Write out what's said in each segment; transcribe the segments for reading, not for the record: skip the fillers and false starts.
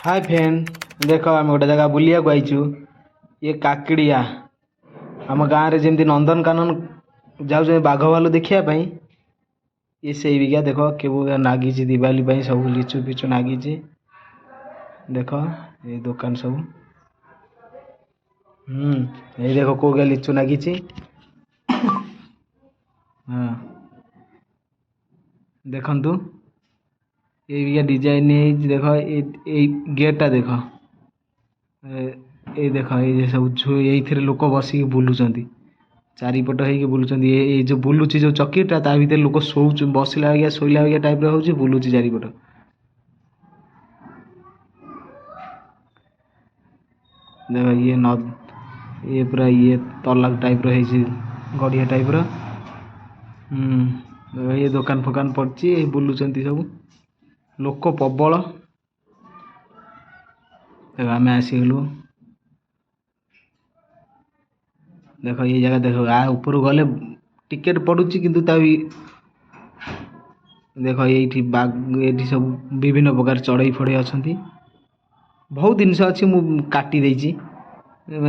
hi friend देख आम गोटे जगह बुलिया आईचु ये काकड़िया आम गाँव में जमी नंदनकानन जाऊँ बाघ भालू देखापी ये से बिका देख के नागी दिवाली सब लिचु पिचु नागी देख ये दुकान सब ये देख कौ लिचु नागी हाँ देखु ये डिजाइन देख ये गेटा देख ये देख ये सब ये लोक बसिक बुलूँ चारिपट हो बुलूँ ये जो बुलूची जो चकीटा ता भर लोक शो बसला भाई शोला भाई टाइप हो बुलूँ चारिपट देख ये न ये पूरा ये तलाक टाइप गढ़िया टाइप ये दुकान फुकान पड़ी बुलूँ सब लोक प्रबल आम आसगलु देख ये जगह देख आ ऊपर गले टिकेट पड़ुची किंतु भी देख ये बाघ सब विभिन्न प्रकार चढ़ई फड़े अच्छा बहुत जिनस अच्छी काटी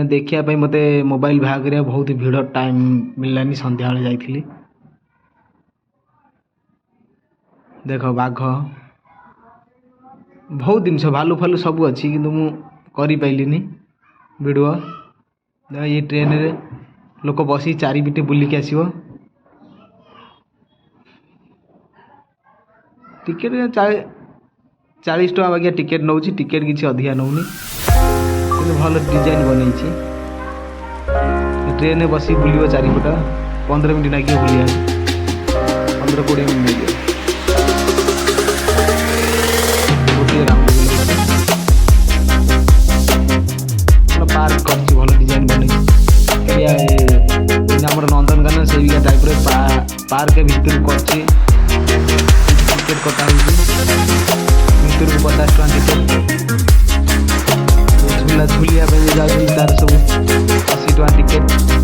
देखापी मत मोबाइल बाहर करा बहुत भिड़ टाइम मिललानी संध्या जाइली देख बाघ बहुत जिनस भालू फालू सब अच्छी किंतु मु करि पाइलिनी वीडियो देख ये ट्रेन रे लोक बसी चारि पिटे बुलिक आसो टिकेट 40 टका बाकी टिकेट नौ टिकेट किसी अधिका नौनी भल डिजाइन बन ट्रेन में बस बुल चारिपट 15 मिनट लगे बुलिया 15-20 मिनट लगे पार्क कर भल डिजाइन बन नंदनकानन से टाइप पार्क भितर कर टिकेट कटा भितर को 50 टका टिकेट झूला झूलिया तार सब 80 टका टिकेट